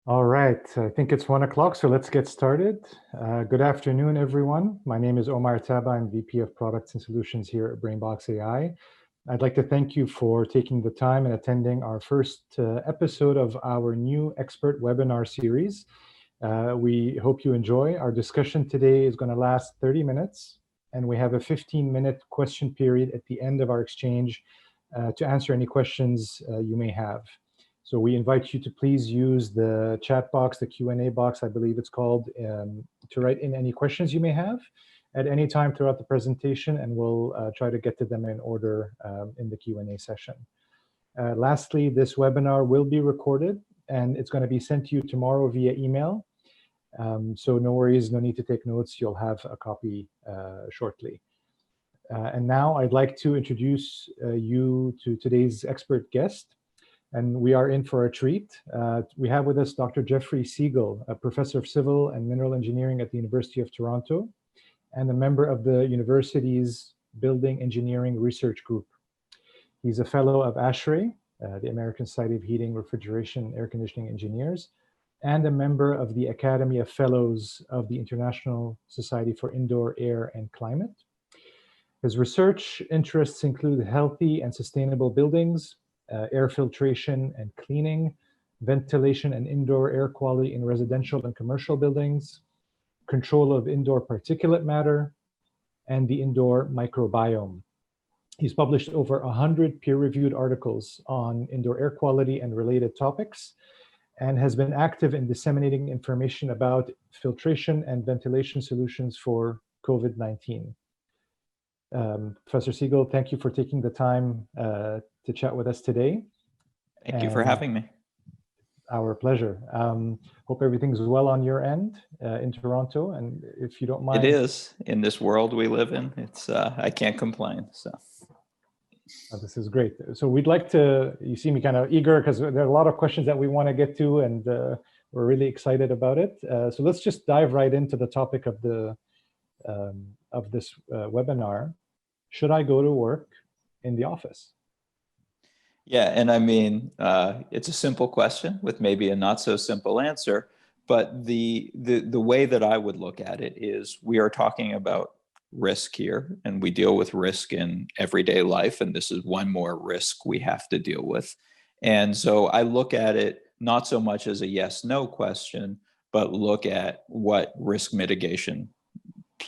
All right, I think it's 1 o'clock, so let's get started. Good afternoon, everyone. My name is Omar Tabba. I'm VP of Products and Solutions here at BrainBox AI. I'd like to thank you for taking the time and attending our first episode of our new expert webinar series. We hope you enjoy. Our discussion today is going to last 30 minutes, and we have a 15-minute question period at the end of our exchange to answer any questions you may have. So we invite you to please use the chat box, the Q&A box, I believe it's called, to write in any questions you may have at any time throughout the presentation, and we'll try to get to them in order in the Q&A session. Lastly, this webinar will be recorded, and it's going to be sent to you tomorrow via email. So no worries, no need to take notes. You'll have a copy shortly. And now I'd like to introduce you to today's expert guest. And we are in for a treat. We have with us Dr. Jeffrey Siegel, a professor of civil and mineral engineering at the University of Toronto, and a member of the university's Building Engineering Research Group. He's a fellow of ASHRAE, the American Society of Heating, Refrigeration, and Air Conditioning Engineers, and a member of the Academy of Fellows of the International Society for Indoor Air and Climate. His research interests include healthy and sustainable buildings, air filtration and cleaning, ventilation and indoor air quality in residential and commercial buildings, control of indoor particulate matter, and the indoor microbiome. He's published over 100 peer-reviewed articles on indoor air quality and related topics, and has been active in disseminating information about filtration and ventilation solutions for COVID-19. Professor Siegel, thank you for taking the time to chat with us today. Thank you for having me. Our pleasure. Hope everything's well on your end in Toronto, and if you don't mind. It is. In this world we live in, it's I can't complain. So. This is great. So we'd like to, you see me kind of eager because there are a lot of questions that we want to get to, and we're really excited about it. So let's just dive right into the topic of this webinar. Should I go to work in the office? Yeah, and I mean, it's a simple question with maybe a not so simple answer, but the way that I would look at it is we are talking about risk here, and we deal with risk in everyday life, and this is one more risk we have to deal with. And so I look at it not so much as a yes/no question, but look at what risk mitigation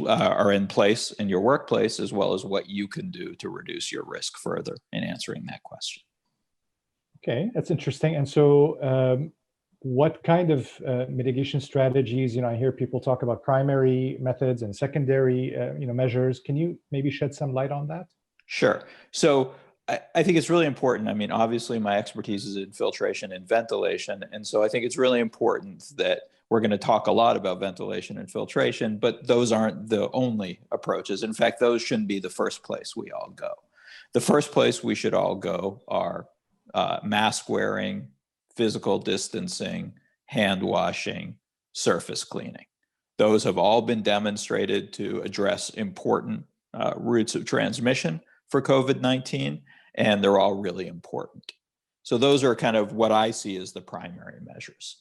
are in place in your workplace, as well as what you can do to reduce your risk further in answering that question. Okay, that's interesting. And so what kind of mitigation strategies, I hear people talk about primary methods and secondary measures. Can you maybe shed some light on that? Sure. So I think it's really important. I mean, obviously my expertise is in filtration and ventilation. And so I think it's really important that we're going to talk a lot about ventilation and filtration, but those aren't the only approaches. In fact, those shouldn't be the first place we all go. The first place we should all go are mask wearing, physical distancing, hand washing, surface cleaning. Those have all been demonstrated to address important routes of transmission for COVID-19, and they're all really important. So those are kind of what I see as the primary measures.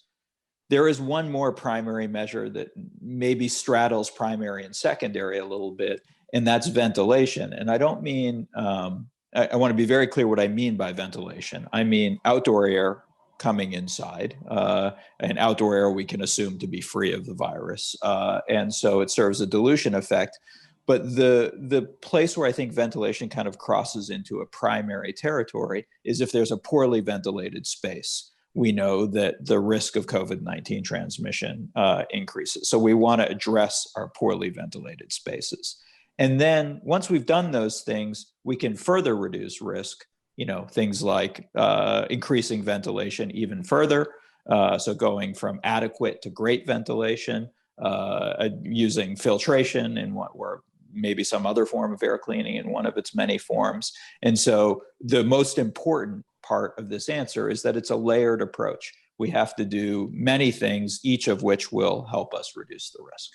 There is one more primary measure that maybe straddles primary and secondary a little bit, and that's ventilation. And I don't mean, I want to be very clear what I mean by ventilation. I mean outdoor air coming inside, and outdoor air we can assume to be free of the virus. And so it serves a dilution effect. But the place where I think ventilation kind of crosses into a primary territory is if there's a poorly ventilated space. We know that the risk of COVID-19 transmission increases. So we want to address our poorly ventilated spaces. And then once we've done those things, we can further reduce risk, things like increasing ventilation even further. So going from adequate to great ventilation, using filtration in what were maybe some other form of air cleaning in one of its many forms. And so the most important part of this answer is that it's a layered approach. We have to do many things, each of which will help us reduce the risk.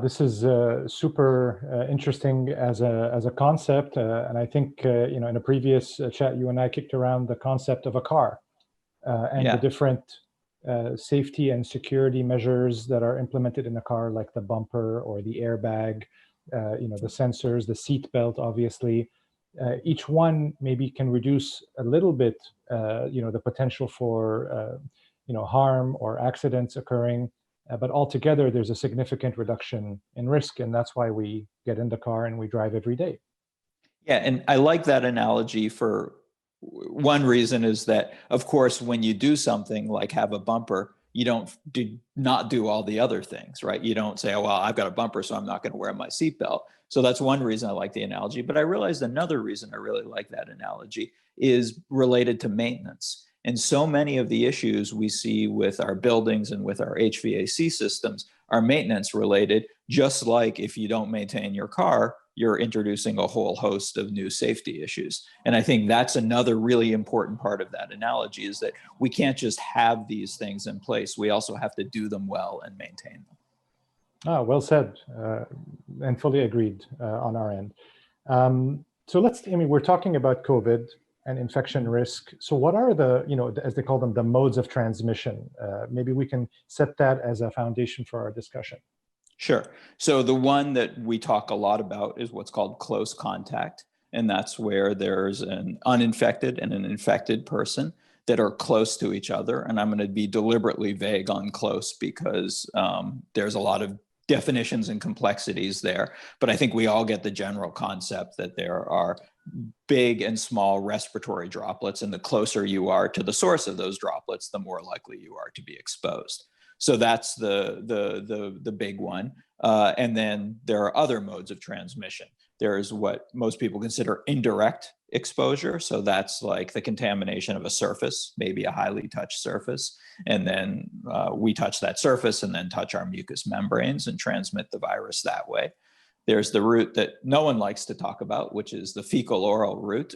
This is super interesting as a concept, and I think in a previous chat you and I kicked around the concept of a car, and the different safety and security measures that are implemented in the car, like the bumper or the airbag, the sensors, the seat belt, obviously. Each one maybe can reduce a little bit, the potential for, harm or accidents occurring. But altogether, there's a significant reduction in risk, and that's why we get in the car and we drive every day. Yeah, and I like that analogy for one reason is that, of course, when you do something like have a bumper, you don't not do all the other things, right? You don't say, oh, well, I've got a bumper, so I'm not going to wear my seatbelt. So that's one reason I like the analogy. But I realized another reason I really like that analogy is related to maintenance. And so many of the issues we see with our buildings and with our HVAC systems are maintenance related, just like if you don't maintain your car, you're introducing a whole host of new safety issues. And I think that's another really important part of that analogy is that we can't just have these things in place. We also have to do them well and maintain them. Ah, well said, and fully agreed on our end. So we're talking about COVID and infection risk. So what are the, as they call them, the modes of transmission? Maybe we can set that as a foundation for our discussion. Sure. So the one that we talk a lot about is what's called close contact. And that's where there's an uninfected and an infected person that are close to each other. And I'm going to be deliberately vague on close because there's a lot of definitions and complexities there. But I think we all get the general concept that there are big and small respiratory droplets. And the closer you are to the source of those droplets, the more likely you are to be exposed. So that's the big one. And then there are other modes of transmission. There's what most people consider indirect exposure. So that's like the contamination of a surface, maybe a highly touched surface. And then we touch that surface and then touch our mucous membranes and transmit the virus that way. There's the route that no one likes to talk about, which is the fecal oral route,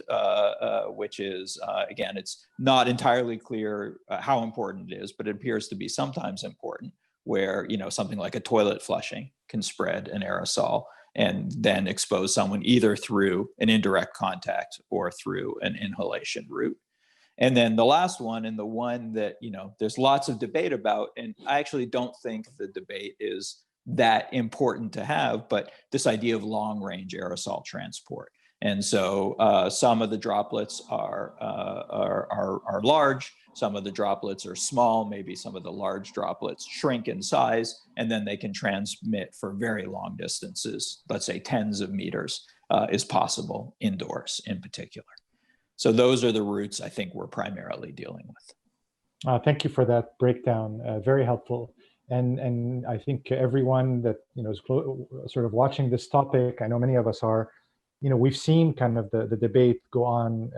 which is, again, it's not entirely clear how important it is, but it appears to be sometimes important, where, something like a toilet flushing can spread an aerosol and then expose someone either through an indirect contact or through an inhalation route. And then the last one, and the one that, there's lots of debate about, and I actually don't think the debate is that important to have, but this idea of long range aerosol transport. And so some of the droplets are large, some of the droplets are small, maybe some of the large droplets shrink in size, and then they can transmit for very long distances, let's say tens of meters is possible indoors in particular. So those are the routes I think we're primarily dealing with. Thank you for that breakdown, very helpful. And I think everyone that is sort of watching this topic, I know many of us are, we've seen kind of the debate go on,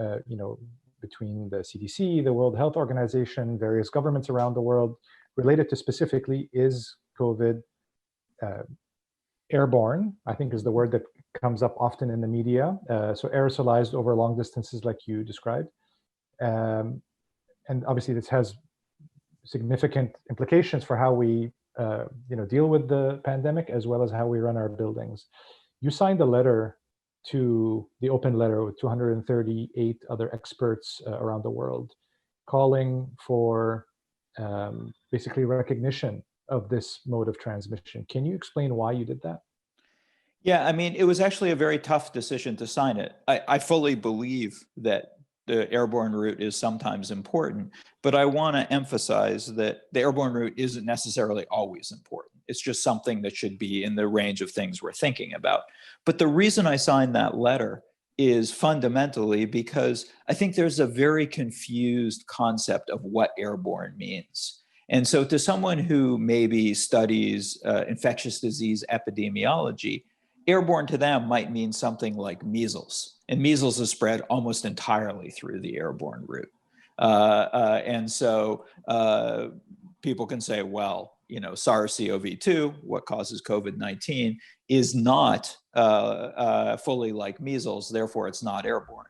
between the CDC, the World Health Organization, various governments around the world, related to specifically, is COVID airborne, I think is the word that comes up often in the media. So aerosolized over long distances like you described. And obviously this has significant implications for how we deal with the pandemic, as well as how we run our buildings. You signed a letter to the open letter with 238 other experts around the world, calling for basically recognition of this mode of transmission. Can you explain why you did that? Yeah, I mean, it was actually a very tough decision to sign it. I fully believe that the airborne route is sometimes important, but I want to emphasize that the airborne route isn't necessarily always important. It's just something that should be in the range of things we're thinking about. But the reason I signed that letter is fundamentally because I think there's a very confused concept of what airborne means. And so to someone who maybe studies infectious disease epidemiology, airborne to them might mean something like measles. And measles is spread almost entirely through the airborne route. And so people can say, well, SARS-CoV-2, what causes COVID-19, is not fully like measles, therefore it's not airborne.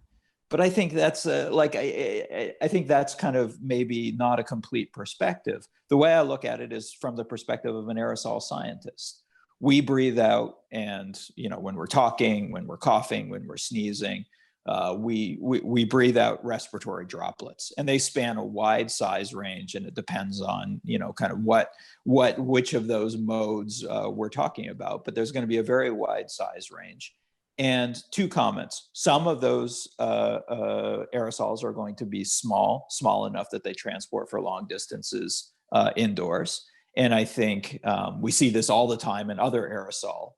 But I think that's I think that's kind of maybe not a complete perspective. The way I look at it is from the perspective of an aerosol scientist. We breathe out, and when we're talking, when we're coughing, when we're sneezing, we breathe out respiratory droplets, and they span a wide size range, and it depends on, kind of which of those modes we're talking about. But there's going to be a very wide size range. And two comments: some of those aerosols are going to be small enough that they transport for long distances indoors. And I think we see this all the time in other aerosol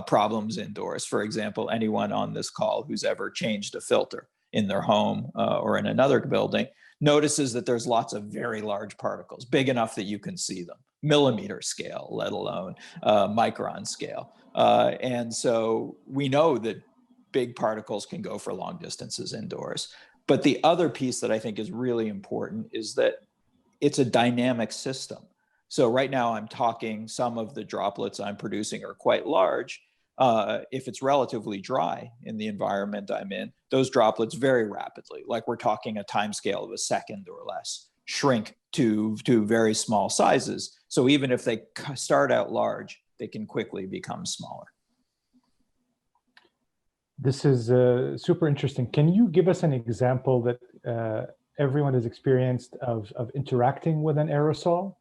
problems indoors. For example, anyone on this call who's ever changed a filter in their home or in another building notices that there's lots of very large particles, big enough that you can see them, millimeter scale, let alone micron scale. And so we know that big particles can go for long distances indoors. But the other piece that I think is really important is that it's a dynamic system. So right now I'm talking, some of the droplets I'm producing are quite large. If it's relatively dry in the environment I'm in, those droplets very rapidly, like we're talking a time scale of a second or less, shrink to very small sizes. So even if they start out large, they can quickly become smaller. This is super interesting. Can you give us an example that everyone has experienced of interacting with an aerosol?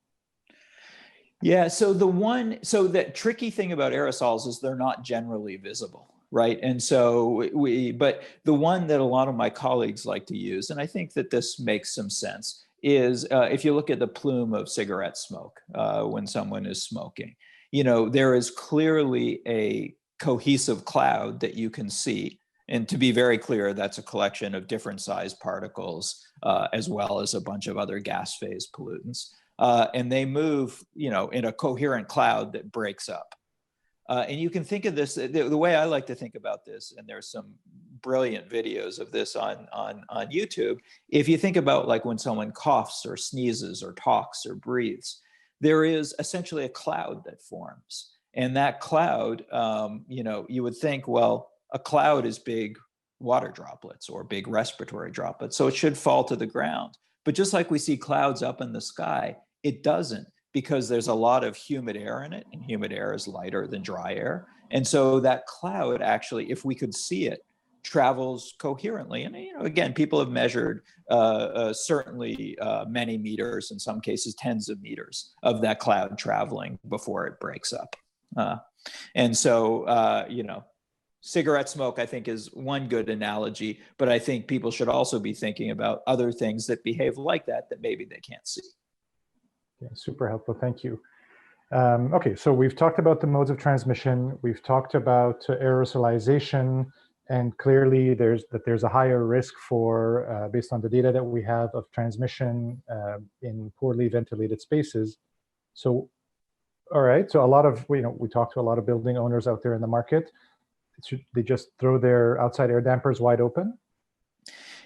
Yeah, so the tricky thing about aerosols is they're not generally visible, right? And so but the one that a lot of my colleagues like to use, and I think that this makes some sense, is if you look at the plume of cigarette smoke when someone is smoking, there is clearly a cohesive cloud that you can see. And to be very clear, that's a collection of different sized particles, as well as a bunch of other gas phase pollutants. And they move, in a coherent cloud that breaks up. And you can think of this, the way I like to think about this, and there's some brilliant videos of this on YouTube. If you think about like when someone coughs or sneezes or talks or breathes, there is essentially a cloud that forms. And that cloud, you would think, well, a cloud is big water droplets or big respiratory droplets, so it should fall to the ground. But just like we see clouds up in the sky, it doesn't, because there's a lot of humid air in it, and humid air is lighter than dry air. And so that cloud actually, if we could see it, travels coherently. And again, people have measured certainly many meters, in some cases tens of meters, of that cloud traveling before it breaks up. And so, cigarette smoke, I think, is one good analogy, but I think people should also be thinking about other things that behave like that maybe they can't see. Yeah, super helpful, thank you. Okay, so we've talked about the modes of transmission, we've talked about aerosolization, and clearly there's a higher risk for, based on the data that we have, of transmission in poorly ventilated spaces. So, all right, so a lot of, we talked to a lot of building owners out there in the market. Should they just throw their outside air dampers wide open?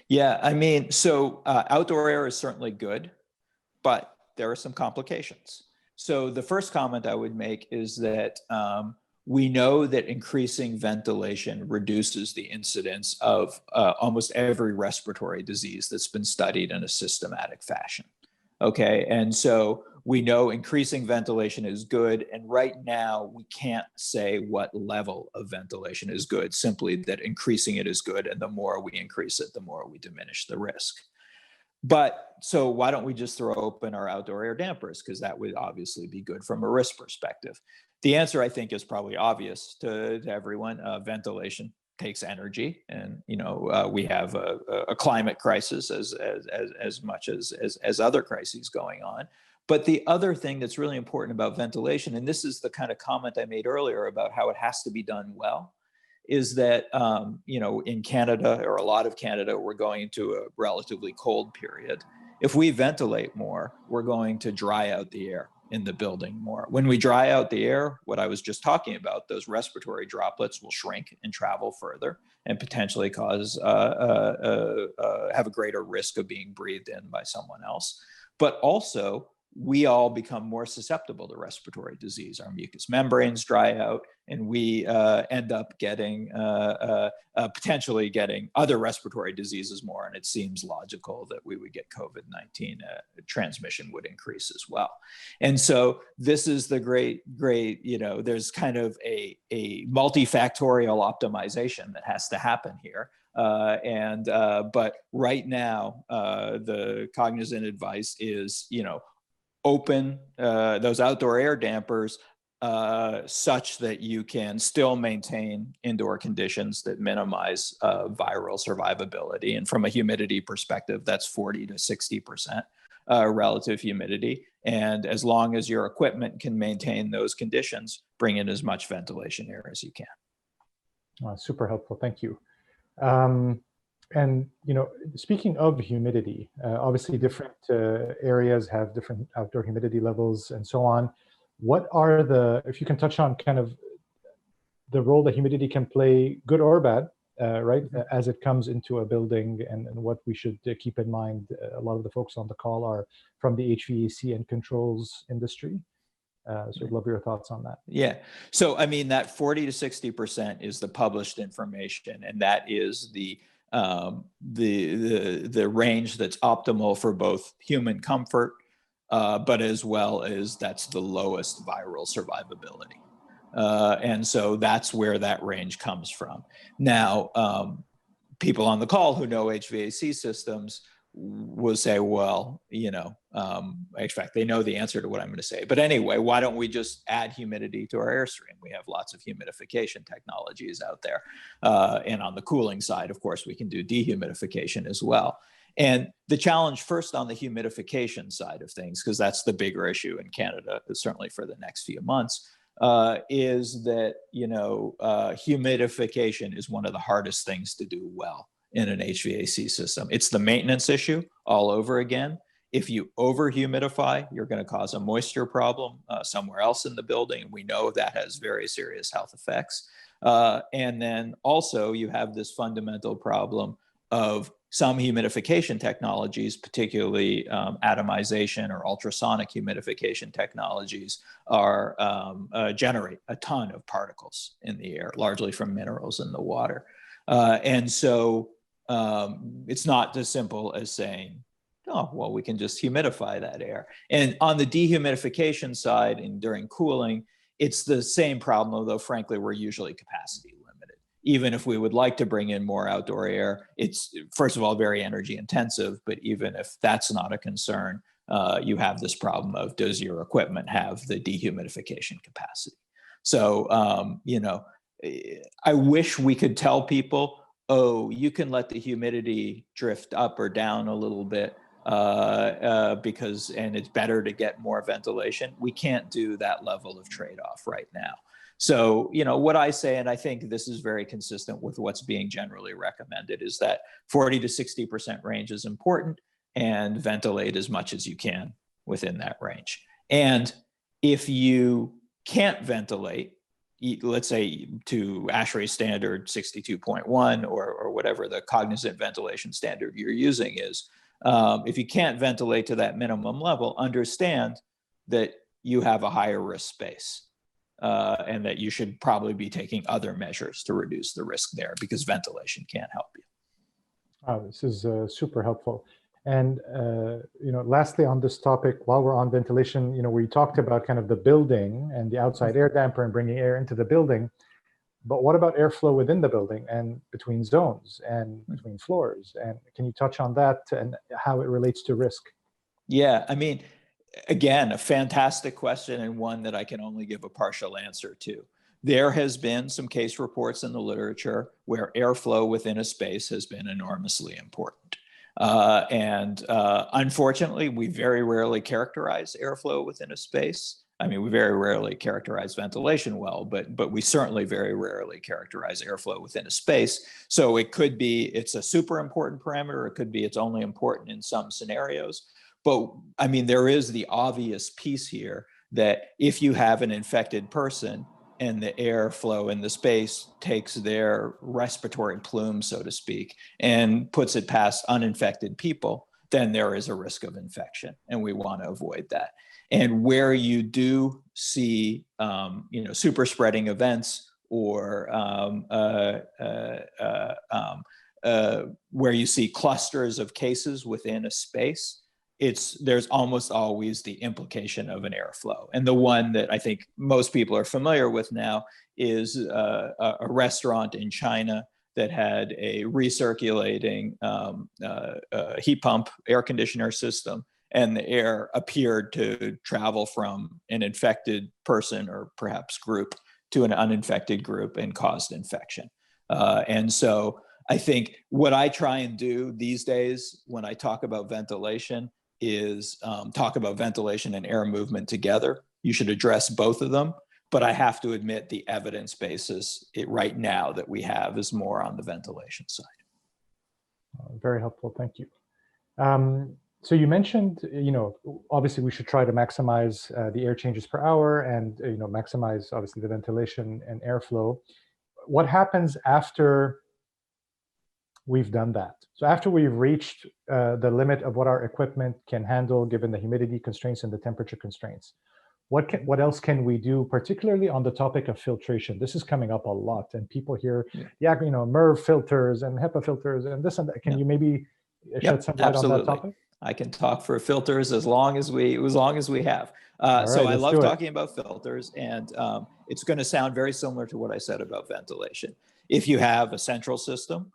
Yeah, I mean, so outdoor air is certainly good, but there are some complications. So the first comment I would make is that we know that increasing ventilation reduces the incidence of almost every respiratory disease that's been studied in a systematic fashion. Okay, and so we know increasing ventilation is good, and right now we can't say what level of ventilation is good, simply that increasing it is good, and the more we increase it, the more we diminish the risk. But so why don't we just throw open our outdoor air dampers? Because that would obviously be good from a risk perspective. The answer, I think, is probably obvious to everyone. Ventilation takes energy, and we have a climate crisis as much as other crises going on. But the other thing that's really important about ventilation, and this is the kind of comment I made earlier about how it has to be done well, is that in Canada, or a lot of Canada, we're going into a relatively cold period. If we ventilate more, we're going to dry out the air in the building more. When we dry out the air, what I was just talking about, those respiratory droplets will shrink and travel further and potentially cause have a greater risk of being breathed in by someone else. But also, we all become more susceptible to respiratory disease. Our mucous membranes dry out, and we end up getting potentially getting other respiratory diseases more. And it seems logical that we would get COVID-19 transmission would increase as well. And so this is the great, there's kind of a multifactorial optimization that has to happen here But right now, the cognizant advice is, open those outdoor air dampers such that you can still maintain indoor conditions that minimize viral survivability. And from a humidity perspective, that's 40 to 60% relative humidity. And as long as your equipment can maintain those conditions, bring in as much ventilation air as you can. Super helpful, thank you. And speaking of humidity, obviously different areas have different outdoor humidity levels and so on. What are if you can touch on kind of the role that humidity can play, good or bad, right, as it comes into a building, and what we should keep in mind. A lot of the folks on the call are from the HVAC and controls industry. So I'd love your thoughts on that. Yeah. So, I mean, that 40 to 60% is the published information, and that is the range that's optimal for both human comfort, but as well as that's the lowest viral survivability. And so that's where that range comes from. Now, people on the call who know HVAC systems will say, well, HVAC, they know the answer to what I'm going to say. But anyway, why don't we just add humidity to our airstream? We have lots of humidification technologies out there. And on the cooling side, of course, we can do dehumidification as well. And the challenge first on the humidification side of things, because that's the bigger issue in Canada, certainly for the next few months, is that, humidification is one of the hardest things to do well in an HVAC system. It's the maintenance issue all over again. If you over-humidify, you're going to cause a moisture problem somewhere else in the building. We know that has very serious health effects. And then also you have this fundamental problem of some humidification technologies, particularly atomization or ultrasonic humidification technologies, generate a ton of particles in the air, largely from minerals in the water. And so it's not as simple as saying, oh, well, we can just humidify that air. And on the dehumidification side and during cooling, it's the same problem, although frankly, we're usually capacity limited. Even if we would like to bring in more outdoor air, it's, first of all, very energy intensive, but even if that's not a concern, you have this problem of, does your equipment have the dehumidification capacity? So, I wish we could tell people, oh, you can let the humidity drift up or down a little bit and it's better to get more ventilation. We can't do that level of trade-off right now. So, what I say, and I think this is very consistent with what's being generally recommended, is that 40 to 60% range is important, and ventilate as much as you can within that range. And if you can't ventilate, let's say to ASHRAE standard 62.1 or whatever the cognizant ventilation standard you're using is, if you can't ventilate to that minimum level, understand that you have a higher risk space and that you should probably be taking other measures to reduce the risk there, because ventilation can't help you. Oh, this is super helpful. And lastly on this topic, while we're on ventilation, we talked about kind of the building and the outside air damper and bringing air into the building. But what about airflow within the building and between zones and between floors? And can you touch on that and how it relates to risk? Yeah, I mean, again, a fantastic question, and one that I can only give a partial answer to. There has been some case reports in the literature where airflow within a space has been enormously important. Unfortunately, we very rarely characterize airflow within a space. I mean, we very rarely characterize ventilation well, but we certainly very rarely characterize airflow within a space. So it could be it's a super important parameter. It could be it's only important in some scenarios. But I mean, there is the obvious piece here that if you have an infected person and the airflow in the space takes their respiratory plume, so to speak, and puts it past uninfected people, then there is a risk of infection, and we want to avoid that. And where you do see, super spreading events, or where you see clusters of cases within a space, there's almost always the implication of an airflow. And the one that I think most people are familiar with now is a restaurant in China that had a recirculating heat pump air conditioner system, and the air appeared to travel from an infected person or perhaps group to an uninfected group and caused infection. And so I think what I try and do these days when I talk about ventilation is talk about ventilation and air movement together. You should address both of them, but I have to admit the evidence basis right now that we have is more on the ventilation side. Very helpful, thank you. So you mentioned, obviously we should try to maximize the air changes per hour and, maximize obviously the ventilation and airflow. What happens after we've done that? So after we've reached the limit of what our equipment can handle, given the humidity constraints and the temperature constraints, what else can we do, particularly on the topic of filtration? This is coming up a lot, and people hear, MERV filters and HEPA filters and this and that. Can you maybe shed some light on that topic? I can talk for filters as long as we have. So I love talking about filters, and it's going to sound very similar to what I said about ventilation. If you have a central system,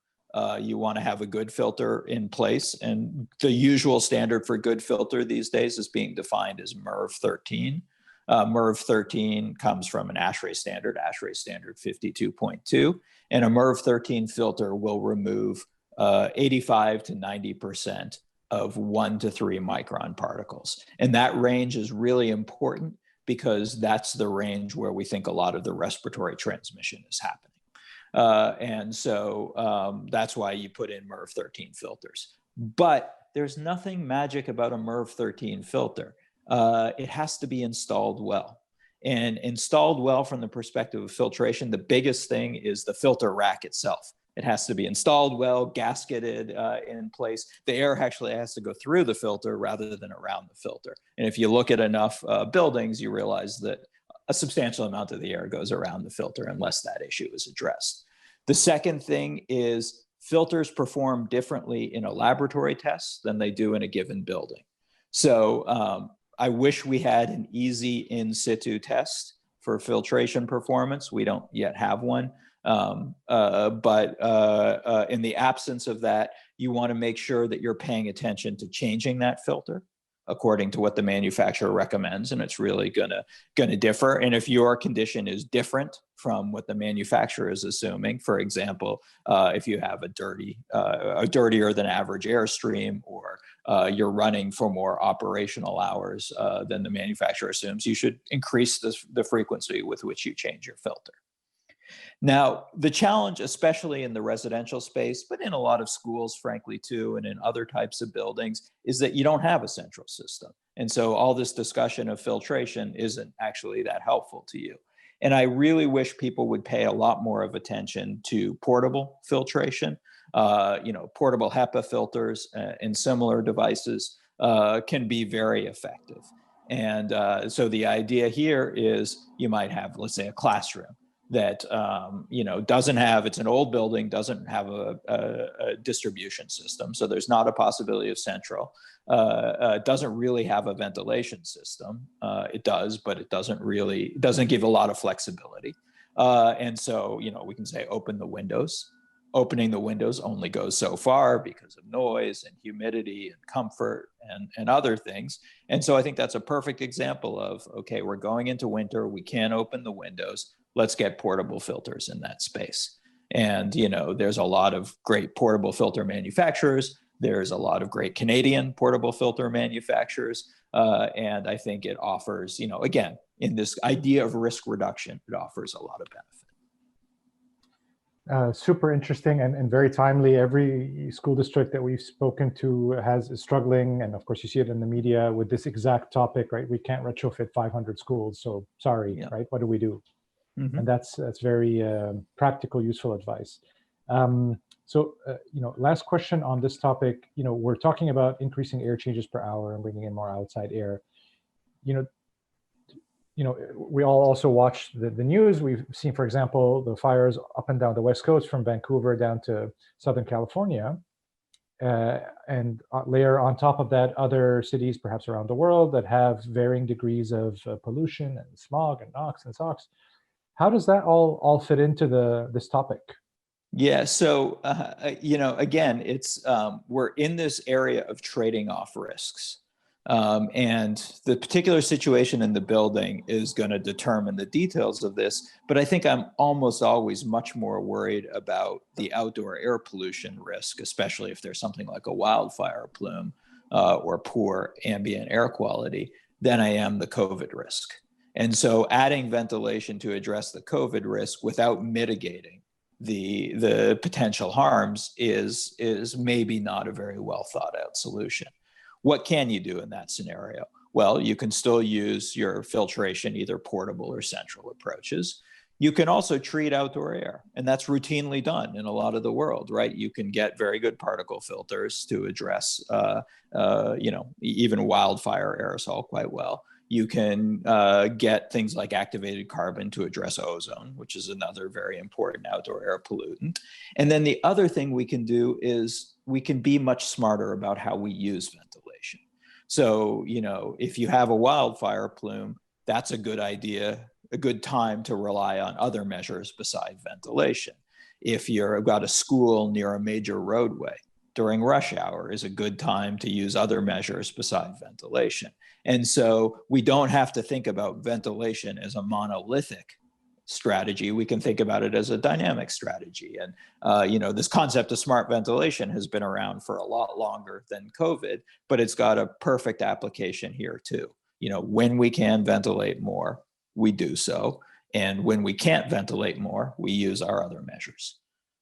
you want to have a good filter in place, and the usual standard for good filter these days is being defined as MERV 13. MERV 13 comes from an ASHRAE standard 52.2, and a MERV 13 filter will remove 85 to 90% of 1 to 3 micron particles. And that range is really important because that's the range where we think a lot of the respiratory transmission is happening. And so that's why you put in MERV 13 filters. But there's nothing magic about a MERV 13 filter. It has to be installed well. And installed well from the perspective of filtration, the biggest thing is the filter rack itself. It has to be installed well, gasketed in place. The air actually has to go through the filter rather than around the filter. And if you look at enough buildings, you realize that a substantial amount of the air goes around the filter unless that issue is addressed. The second thing is filters perform differently in a laboratory test than they do in a given building. So I wish we had an easy in situ test for filtration performance. We don't yet have one. But in the absence of that, you want to make sure that you're paying attention to changing that filter according to what the manufacturer recommends, and it's really gonna differ. And if your condition is different from what the manufacturer is assuming, for example, if you have a dirtier than average airstream, or you're running for more operational hours than the manufacturer assumes, you should increase the frequency with which you change your filter. Now, the challenge, especially in the residential space, but in a lot of schools, frankly, too, and in other types of buildings, is that you don't have a central system. And so all this discussion of filtration isn't actually that helpful to you. And I really wish people would pay a lot more of attention to portable filtration. Portable HEPA filters and similar devices can be very effective. And so the idea here is you might have, let's say, a classroom that doesn't have, it's an old building, doesn't have a distribution system, so there's not a possibility of central. Doesn't really have a ventilation system. It does, but it doesn't give a lot of flexibility. And so we can say open the windows. Opening the windows only goes so far because of noise and humidity and comfort and other things. And so I think that's a perfect example of, okay, we're going into winter, we can't open the windows. Let's get portable filters in that space. And, there's a lot of great portable filter manufacturers. There's a lot of great Canadian portable filter manufacturers. And I think it offers, again, in this idea of risk reduction, it offers a lot of benefit. Super interesting and very timely. Every school district that we've spoken to is struggling. And of course, you see it in the media with this exact topic, right? We can't retrofit 500 schools. So sorry, right? What do we do? Mm-hmm. And that's very practical, useful advice. Last question on this topic. We're talking about increasing air changes per hour and bringing in more outside air. We all also watch the news. We've seen, for example, the fires up and down the West Coast from Vancouver down to Southern California. And layer on top of that, other cities perhaps around the world that have varying degrees of pollution and smog and NOx and SOx. How does that all fit into this topic? Yeah, so again, it's we're in this area of trading off risks, and the particular situation in the building is going to determine the details of this. But I think I'm almost always much more worried about the outdoor air pollution risk, especially if there's something like a wildfire plume or poor ambient air quality, than I am the COVID risk. And so, adding ventilation to address the COVID risk without mitigating the potential harms is maybe not a very well thought out solution. What can you do in that scenario? Well, you can still use your filtration, either portable or central approaches. You can also treat outdoor air, and that's routinely done in a lot of the world, right? You can get very good particle filters to address, even wildfire aerosol quite well. You can get things like activated carbon to address ozone, which is another very important outdoor air pollutant. And then the other thing we can do is we can be much smarter about how we use ventilation. So, if you have a wildfire plume, that's a good idea, a good time to rely on other measures besides ventilation. If you've got a school near a major roadway, during rush hour is a good time to use other measures besides ventilation. And so we don't have to think about ventilation as a monolithic strategy. We can think about it as a dynamic strategy. And, this concept of smart ventilation has been around for a lot longer than COVID, but it's got a perfect application here too. When we can ventilate more, we do so. And when we can't ventilate more, we use our other measures.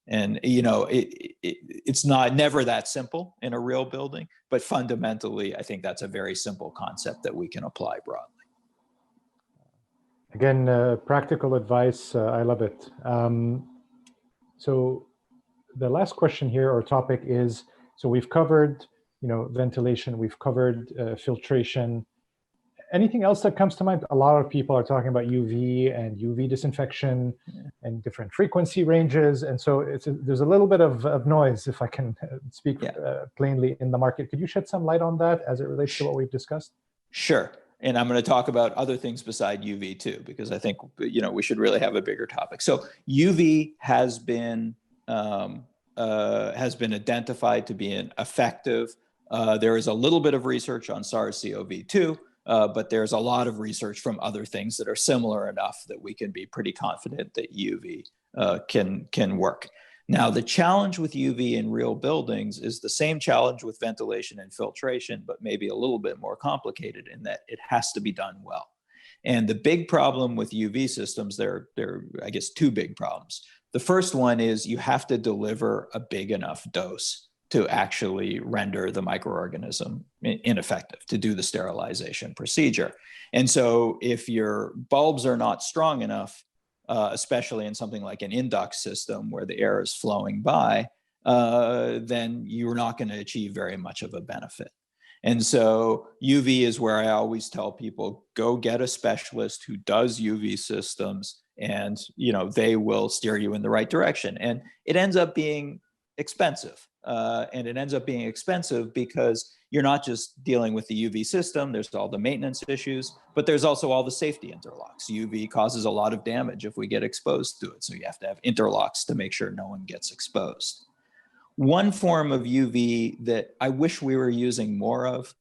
And it's never that simple in a real building, but fundamentally, I think that's a very simple concept that we can apply broadly. Again, practical advice. I love it. So the last question here or topic is: so we've covered, ventilation. We've covered filtration. Anything else that comes to mind? A lot of people are talking about UV and UV disinfection and different frequency ranges. And so there's a little bit of noise, if I can speak plainly, in the market. Could you shed some light on that as it relates to what we've discussed? Sure. And I'm going to talk about other things beside UV too, because I think, we should really have a bigger topic. So UV has been identified to be an effective. There is a little bit of research on SARS-CoV-2. But there's a lot of research from other things that are similar enough that we can be pretty confident that UV can work. Now, the challenge with UV in real buildings is the same challenge with ventilation and filtration, but maybe a little bit more complicated in that it has to be done well. And the big problem with UV systems, there are, I guess, two big problems. The first one is you have to deliver a big enough dose to actually render the microorganism ineffective, to do the sterilization procedure. And so if your bulbs are not strong enough, especially in something like an induct system where the air is flowing by, then you're not going to achieve very much of a benefit. And so UV is where I always tell people, go get a specialist who does UV systems, and they will steer you in the right direction. And it ends up being expensive. And it ends up being expensive because you're not just dealing with the UV system, there's all the maintenance issues, but there's also all the safety interlocks. UV causes a lot of damage if we get exposed to it. So you have to have interlocks to make sure no one gets exposed. One form of UV that I wish we were using more of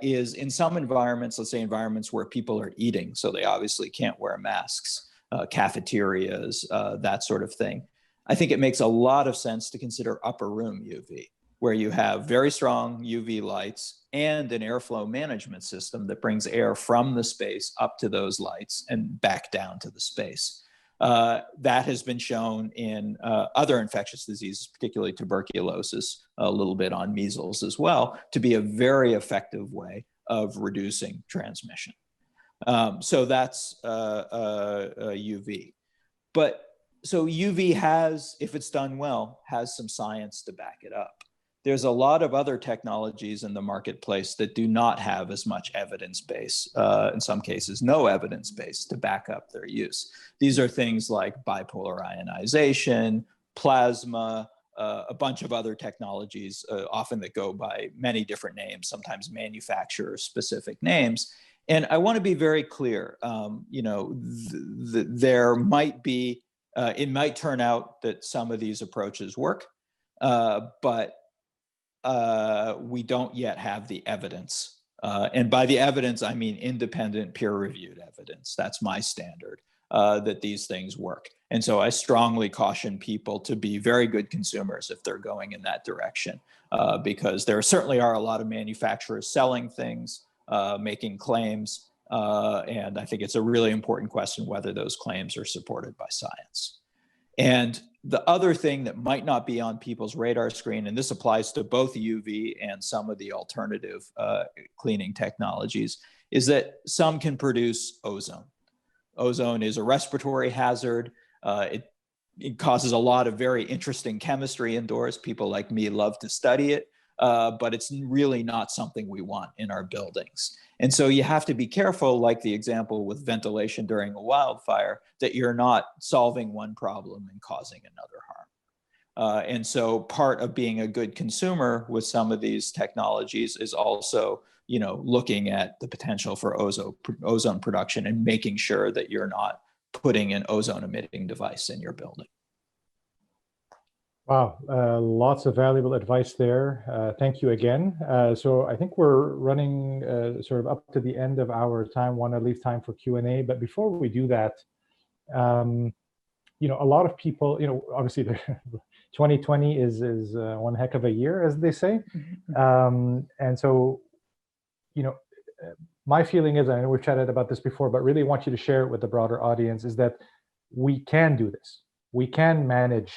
is in some environments, let's say environments where people are eating, so they obviously can't wear masks, cafeterias, that sort of thing. I think it makes a lot of sense to consider upper room UV, where you have very strong UV lights and an airflow management system that brings air from the space up to those lights and back down to the space. That has been shown in other infectious diseases, particularly tuberculosis, a little bit on measles as well, to be a very effective way of reducing transmission. So that's UV. So UV has, if it's done well, has some science to back it up. There's a lot of other technologies in the marketplace that do not have as much evidence base, in some cases, no evidence base to back up their use. These are things like bipolar ionization, plasma, a bunch of other technologies, often that go by many different names, sometimes manufacturer-specific names. And I want to be very clear, there might be It might turn out that some of these approaches work, but we don't yet have the evidence. And by the evidence, I mean independent peer-reviewed evidence. That's my standard, that these things work. And so I strongly caution people to be very good consumers if they're going in that direction, because there certainly are a lot of manufacturers selling things, making claims, and I think it's a really important question whether those claims are supported by science. And the other thing that might not be on people's radar screen, and this applies to both UV and some of the alternative cleaning technologies, is that some can produce ozone. Ozone is a respiratory hazard. It causes a lot of very interesting chemistry indoors. People like me love to study it, but it's really not something we want in our buildings. And so you have to be careful, like the example with ventilation during a wildfire, that you're not solving one problem and causing another harm. And so part of being a good consumer with some of these technologies is also, looking at the potential for ozone production and making sure that you're not putting an ozone emitting device in your building. Wow, lots of valuable advice there. Thank you again. So I think we're running sort of up to the end of our time. Want to leave time for Q&A, but before we do that, a lot of people, obviously 2020 is one heck of a year, as they say. And so, my feeling is, I know we've chatted about this before, but really want you to share it with the broader audience, is that we can do this. We can manage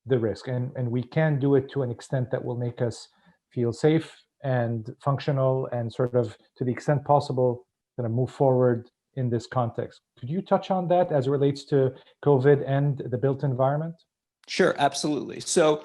the risk, and we can do it to an extent that will make us feel safe and functional, and sort of, to the extent possible, kind of move forward in this context. Could you touch on that as it relates to COVID and the built environment? Sure, absolutely. So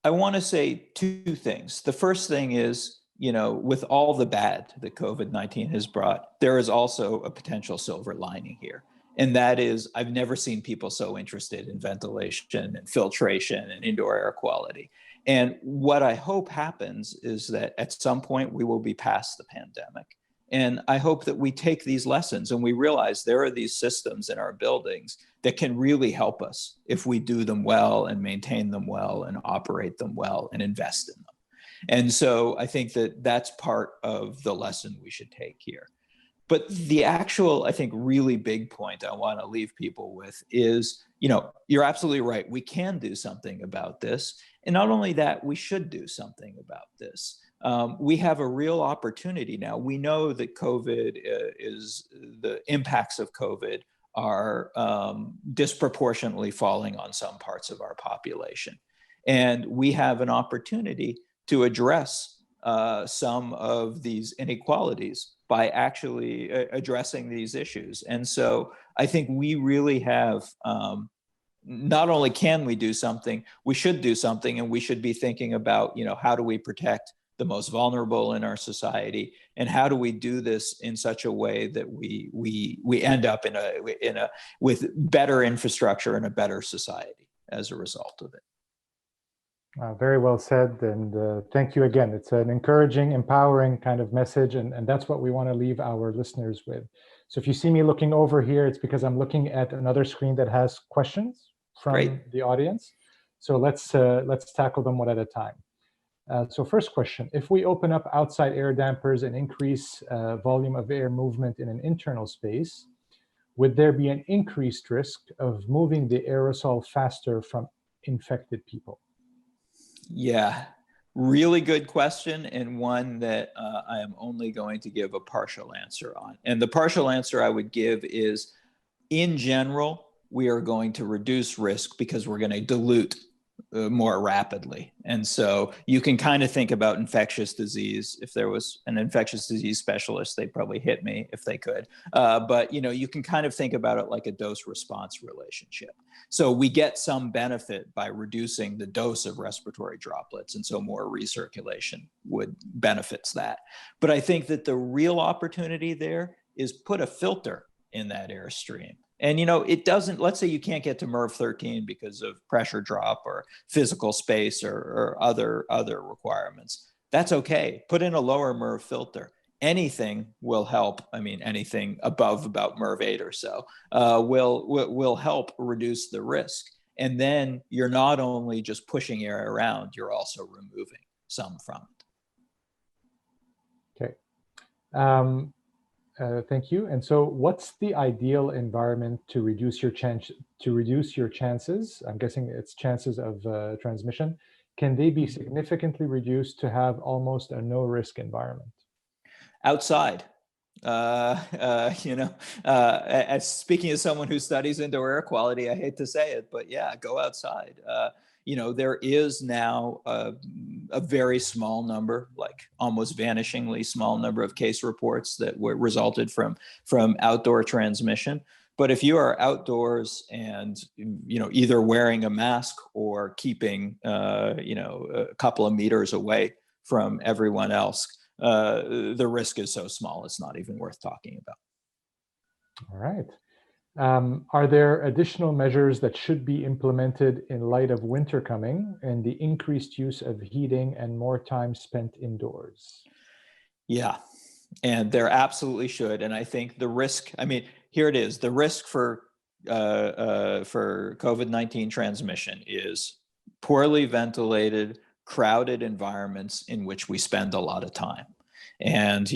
I want to say two things. The first thing is, with all the bad that COVID-19 has brought, there is also a potential silver lining here. And that is, I've never seen people so interested in ventilation and filtration and indoor air quality. And what I hope happens is that at some point we will be past the pandemic. And I hope that we take these lessons and we realize there are these systems in our buildings that can really help us if we do them well and maintain them well and operate them well and invest in them. And so I think that that's part of the lesson we should take here. But the actual, I think, really big point I want to leave people with is, you're absolutely right. We can do something about this. And not only that, we should do something about this. We have a real opportunity now. We know that the impacts of COVID are disproportionately falling on some parts of our population. And we have an opportunity to address some of these inequalities by actually addressing these issues. And so I think we really have, not only can we do something, we should do something, and we should be thinking about, how do we protect the most vulnerable in our society, and how do we do this in such a way that we end up with better infrastructure and a better society as a result of it. Very well said, and thank you again. It's an encouraging, empowering kind of message, and that's what we want to leave our listeners with. So if you see me looking over here, it's because I'm looking at another screen that has questions from the audience. So let's tackle them one at a time. So first question, if we open up outside air dampers and increase volume of air movement in an internal space, would there be an increased risk of moving the aerosol faster from infected people? Yeah, really good question, and one that I am only going to give a partial answer on. And the partial answer I would give is, in general, we are going to reduce risk because we're going to dilute more rapidly. And so you can kind of think about infectious disease. If there was an infectious disease specialist, they'd probably hit me if they could. But you can kind of think about it like a dose-response relationship. So we get some benefit by reducing the dose of respiratory droplets, and so more recirculation benefits that. But I think that the real opportunity there is put a filter in that airstream. And it doesn't, let's say you can't get to MERV 13 because of pressure drop or physical space or other requirements. That's okay. Put in a lower MERV filter. anything will help. I mean, anything above about MERV 8 or so will help reduce the risk. And then you're not only just pushing air around, you're also removing some from it. Okay. Thank you. And so, what's the ideal environment to reduce your chances? I'm guessing it's chances of transmission. Can they be significantly reduced to have almost a no-risk environment? Outside. As speaking as someone who studies indoor air quality, I hate to say it, but yeah, go outside. There is now a very small number, like almost vanishingly small number of case reports that were resulted from outdoor transmission. But if you are outdoors and either wearing a mask or keeping a couple of meters away from everyone else, the risk is so small it's not even worth talking about. All right. Are there additional measures that should be implemented in light of winter coming and the increased use of heating and more time spent indoors? Yeah, and there absolutely should. And I think the risk, I mean, here it is, the risk for COVID-19 transmission is poorly ventilated, crowded environments in which we spend a lot of time. And,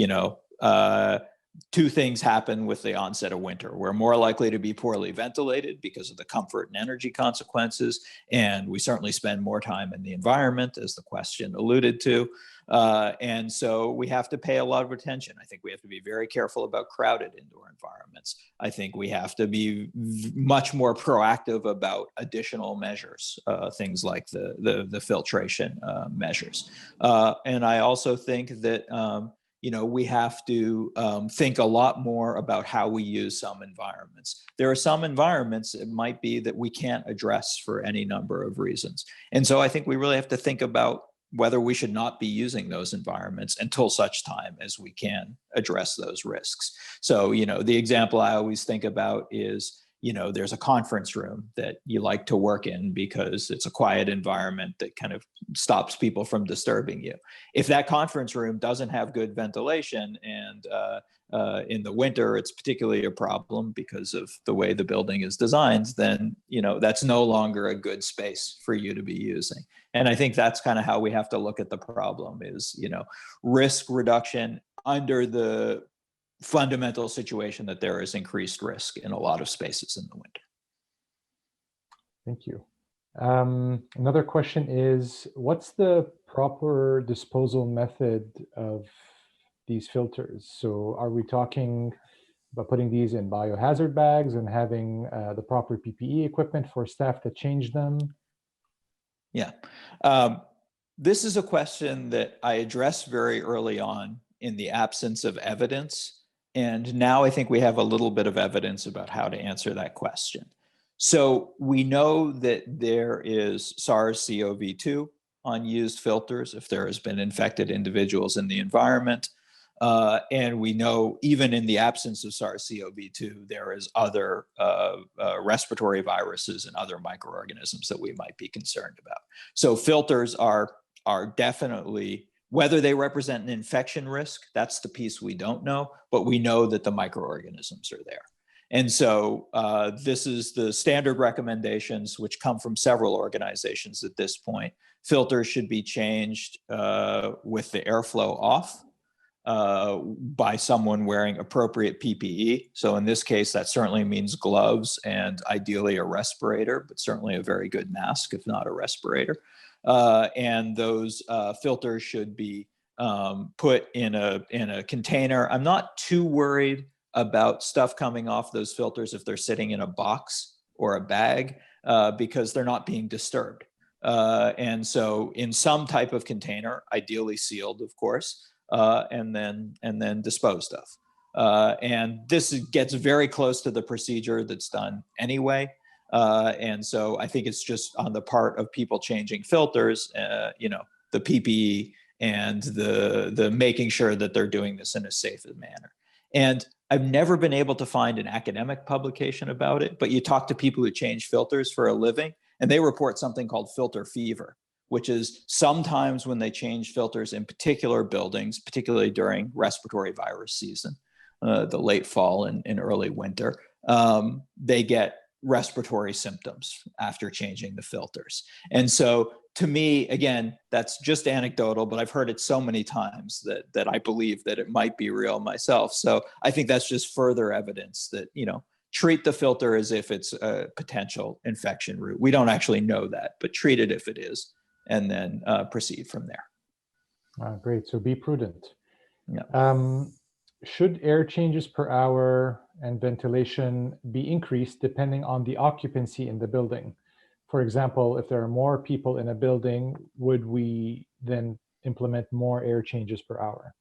two things happen with the onset of winter. We're more likely to be poorly ventilated because of the comfort and energy consequences. And we certainly spend more time in the environment, as the question alluded to. And so we have to pay a lot of attention. I think we have to be very careful about crowded indoor environments. I think we have to be much more proactive about additional measures, things like the filtration measures. And I also think that we have to think a lot more about how we use some environments. There are some environments it might be that we can't address for any number of reasons. And so I think we really have to think about whether we should not be using those environments until such time as we can address those risks. So, the example I always think about is, there's a conference room that you like to work in because it's a quiet environment that kind of stops people from disturbing you. If that conference room doesn't have good ventilation and in the winter it's particularly a problem because of the way the building is designed, then that's no longer a good space for you to be using. And I think that's kind of how we have to look at the problem is, risk reduction under the fundamental situation that there is increased risk in a lot of spaces in the winter. Thank you. Another question is, what's the proper disposal method of these filters? So are we talking about putting these in biohazard bags and having the proper PPE equipment for staff to change them? Yeah. This is a question that I addressed very early on in the absence of evidence. And now I think we have a little bit of evidence about how to answer that question. So we know that there is SARS-CoV-2 on used filters if there has been infected individuals in the environment. And we know even in the absence of SARS-CoV-2, there is other respiratory viruses and other microorganisms that we might be concerned about. So filters are definitely, whether they represent an infection risk, that's the piece we don't know, but we know that the microorganisms are there. And so this is the standard recommendations, which come from several organizations at this point. Filters should be changed with the airflow off by someone wearing appropriate PPE. So in this case, that certainly means gloves and ideally a respirator, but certainly a very good mask, if not a respirator. And those filters should be put in a container. I'm not too worried about stuff coming off those filters if they're sitting in a box or a bag because they're not being disturbed. And so in some type of container, ideally sealed, of course, and then disposed of. And this gets very close to the procedure that's done anyway. And so I think it's just on the part of people changing filters, the PPE and the making sure that they're doing this in a safe manner. And I've never been able to find an academic publication about it, but you talk to people who change filters for a living and they report something called filter fever, which is sometimes when they change filters in particular buildings, particularly during respiratory virus season, the late fall and early winter, they get respiratory symptoms after changing the filters. And so to me, again, that's just anecdotal, but I've heard it so many times that I believe that it might be real myself. So I think that's just further evidence that, treat the filter as if it's a potential infection route. We don't actually know that, but treat it if it is, and then proceed from there. Great. So be prudent. Yeah. Should air changes per hour and ventilation be increased depending on the occupancy in the building? For example, if there are more people in a building, would we then implement more air changes per hour?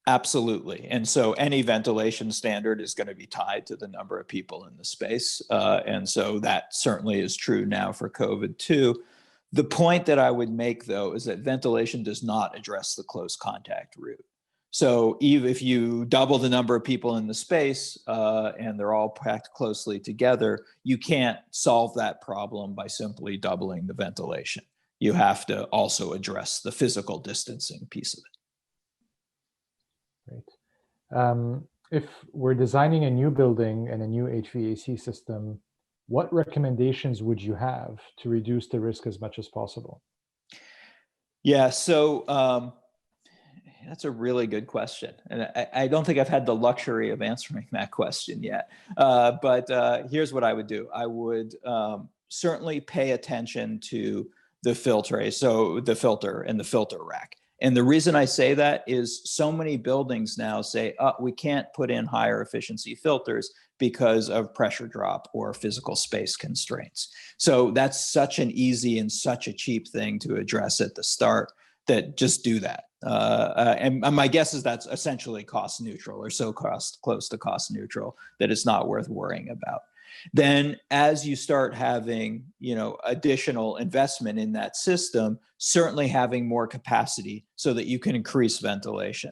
Absolutely. And so any ventilation standard is going to be tied to the number of people in the space. And so that certainly is true now for COVID too. The point that I would make, though, is that ventilation does not address the close contact route. So even if you double the number of people in the space and they're all packed closely together, you can't solve that problem by simply doubling the ventilation. You have to also address the physical distancing piece of it. Great. If we're designing a new building and a new HVAC system, what recommendations would you have to reduce the risk as much as possible? Yeah, so that's a really good question. And I don't think I've had the luxury of answering that question yet. But here's what I would do. I would certainly pay attention to the filter, so the filter and the filter rack. And the reason I say that is so many buildings now say, we can't put in higher efficiency filters because of pressure drop or physical space constraints. So that's such an easy and such a cheap thing to address at the start that just do that. And my guess is that's essentially cost neutral or so close to cost neutral that it's not worth worrying about. Then as you start having, additional investment in that system, certainly having more capacity so that you can increase ventilation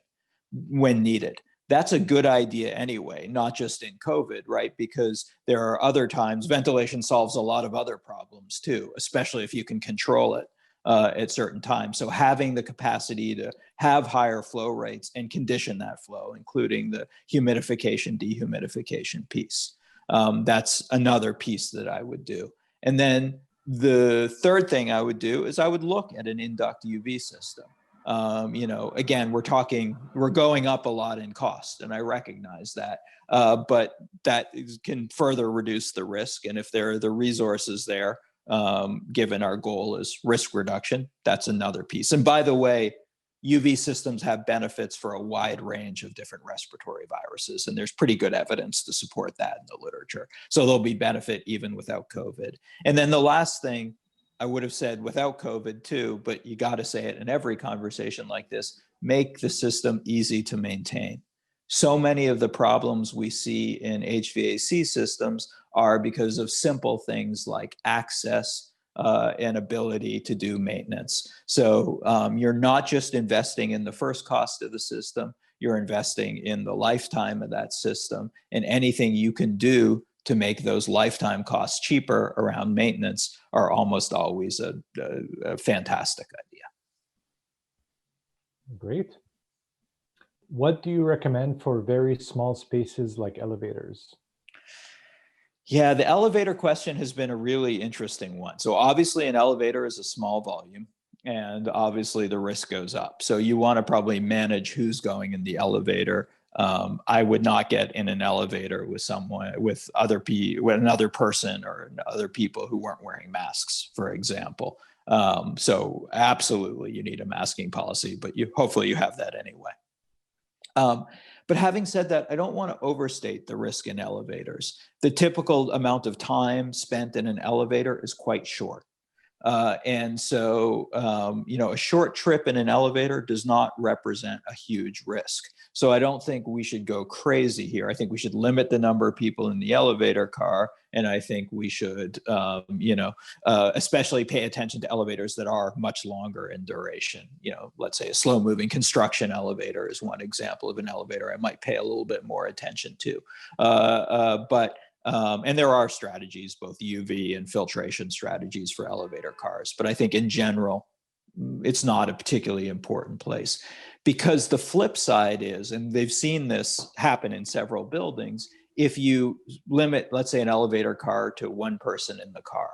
when needed. That's a good idea anyway, not just in COVID, right? Because there are other times ventilation solves a lot of other problems too, especially if you can control it at certain times. So having the capacity to have higher flow rates and condition that flow, including the humidification, dehumidification piece. That's another piece that I would do. And then the third thing I would do is I would look at an induct UV system. Again, we're going up a lot in cost, and I recognize that, but that can further reduce the risk. And if there are the resources there, given our goal is risk reduction, that's another piece. And by the way, UV systems have benefits for a wide range of different respiratory viruses, and there's pretty good evidence to support that in the literature. So there'll be benefit even without COVID. And then the last thing I would have said without COVID too, but you got to say it in every conversation like this, make the system easy to maintain. So many of the problems we see in HVAC systems are because of simple things like access and ability to do maintenance. So you're not just investing in the first cost of the system, you're investing in the lifetime of that system, and anything you can do to make those lifetime costs cheaper around maintenance are almost always a fantastic idea. Great. What do you recommend for very small spaces like elevators? Yeah, the elevator question has been a really interesting one. So obviously an elevator is a small volume, and obviously the risk goes up. So you want to probably manage who's going in the elevator. I would not get in an elevator with another person or other people who weren't wearing masks, for example. So absolutely you need a masking policy, but hopefully you have that anyway. But having said that, I don't want to overstate the risk in elevators. The typical amount of time spent in an elevator is quite short. And so, a short trip in an elevator does not represent a huge risk. So I don't think we should go crazy here. I think we should limit the number of people in the elevator car. And I think we should, especially pay attention to elevators that are much longer in duration. Let's say a slow moving construction elevator is one example of an elevator I might pay a little bit more attention to. But And there are strategies, both UV and filtration strategies for elevator cars. But I think in general, it's not a particularly important place. Because the flip side is, and they've seen this happen in several buildings, if you limit, let's say, an elevator car to one person in the car,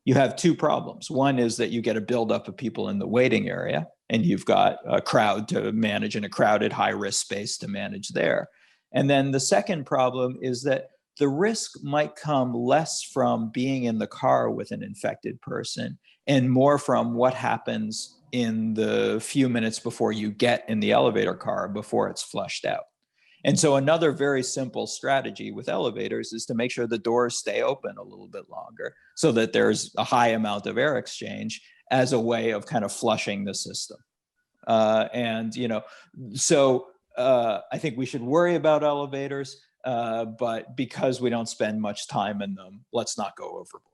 you have two problems. One is that you get a buildup of people in the waiting area, and you've got a crowd to manage in a crowded, high-risk space to manage there. And then the second problem is that the risk might come less from being in the car with an infected person and more from what happens in the few minutes before you get in the elevator car before it's flushed out. And so another very simple strategy with elevators is to make sure the doors stay open a little bit longer so that there's a high amount of air exchange as a way of kind of flushing the system. I think we should worry about elevators, but because we don't spend much time in them, let's not go overboard.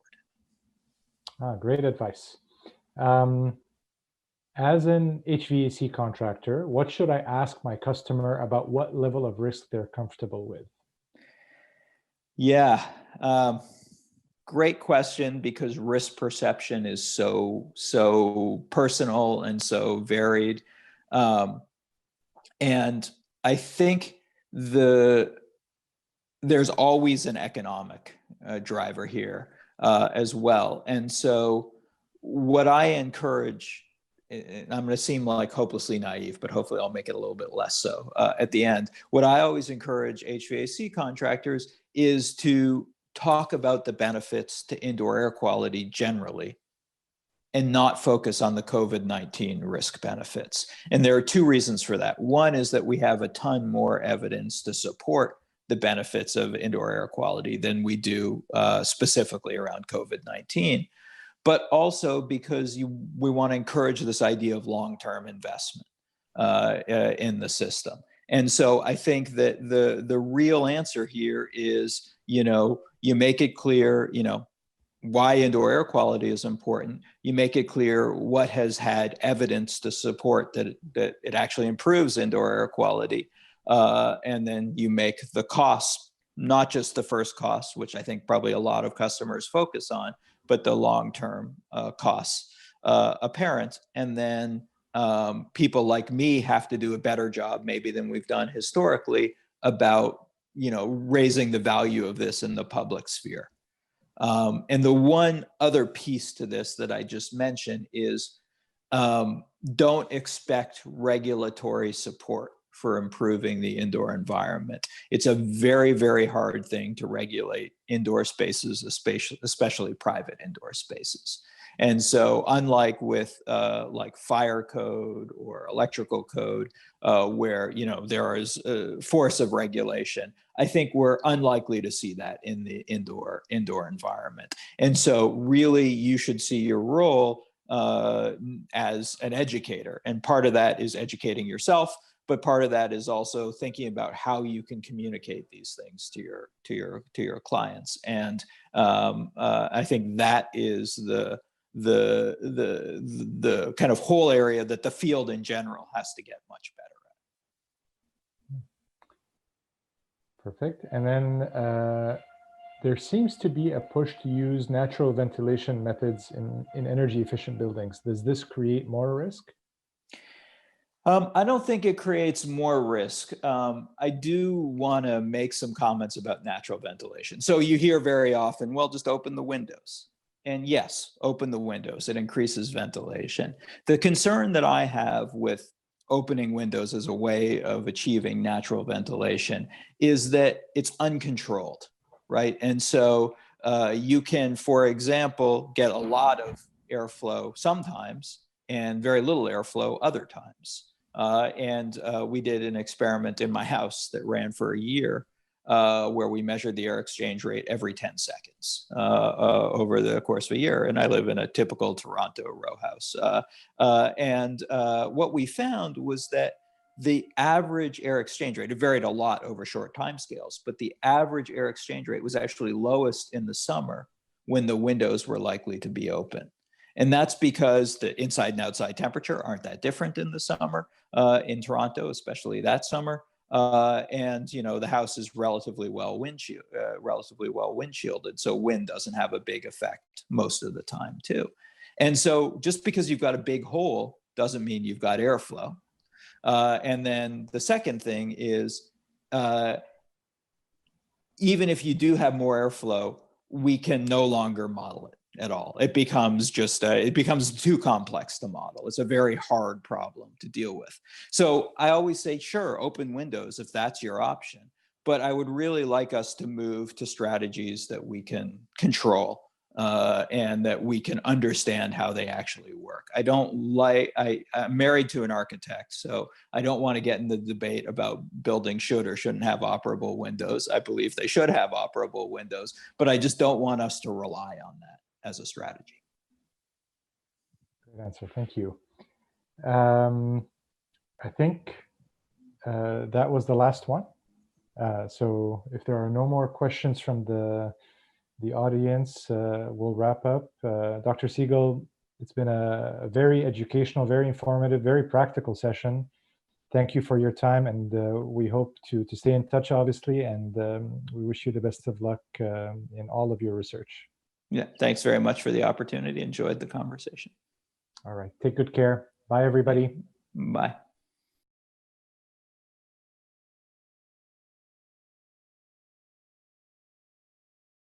Great advice. As an HVAC contractor, what should I ask my customer about what level of risk they're comfortable with? Yeah, great question, because risk perception is so personal and so varied. And I think there's always an economic driver here as well. And so what I encourage, and I'm going to seem like hopelessly naive, but hopefully I'll make it a little bit less so at the end. What I always encourage HVAC contractors is to talk about the benefits to indoor air quality generally and not focus on the COVID-19 risk benefits. And there are two reasons for that. One is that we have a ton more evidence to support the benefits of indoor air quality than we do specifically around COVID-19. But also because we want to encourage this idea of long-term investment in the system. And so I think that the real answer here is, you make it clear, why indoor air quality is important. You make it clear what has had evidence to support that it actually improves indoor air quality. And then you make the costs, not just the first cost, which I think probably a lot of customers focus on, but the long-term costs apparent. And then people like me have to do a better job maybe than we've done historically about, raising the value of this in the public sphere. And the one other piece to this that I just mentioned is don't expect regulatory support for improving the indoor environment. It's a very, very hard thing to regulate indoor spaces, especially private indoor spaces. And so unlike with like fire code or electrical code, where there is a force of regulation, I think we're unlikely to see that in the indoor environment. And so really you should see your role as an educator. And part of that is educating yourself, but part of that is also thinking about how you can communicate these things to your clients. And I think that is the kind of whole area that the field in general has to get much better at. Perfect. And then there seems to be a push to use natural ventilation methods in energy efficient buildings. Does this create more risk? I don't think it creates more risk. I do want to make some comments about natural ventilation. So you hear very often, well, just open the windows. And yes, open the windows. It increases ventilation. The concern that I have with opening windows as a way of achieving natural ventilation is that it's uncontrolled, right? And so you can, for example, get a lot of airflow sometimes and very little airflow other times. We did an experiment in my house that ran for a year where we measured the air exchange rate every 10 seconds over the course of a year. And I live in a typical Toronto row house. What we found was that the average air exchange rate, it varied a lot over short timescales, but the average air exchange rate was actually lowest in the summer when the windows were likely to be open. And that's because the inside and outside temperature aren't that different in the summer in Toronto, especially that summer. and the house is relatively well windshielded, so wind doesn't have a big effect most of the time too. And so just because you've got a big hole doesn't mean you've got airflow. And then the second thing is, even if you do have more airflow, we can no longer model it at all. It becomes it becomes too complex to model. It's a very hard problem to deal with. So I always say, sure, open windows if that's your option. But I would really like us to move to strategies that we can control and that we can understand how they actually work. I'm married to an architect, so I don't want to get in the debate about buildings should or shouldn't have operable windows. I believe they should have operable windows, but I just don't want us to rely on that as a strategy. Good answer, thank you. I think that was the last one. So if there are no more questions from the audience, we'll wrap up. Dr. Siegel, it's been a very educational, very informative, very practical session. Thank you for your time, and we hope to stay in touch, obviously, and we wish you the best of luck in all of your research. Yeah, thanks very much for the opportunity. Enjoyed the conversation. All right, take good care. Bye, everybody. Bye.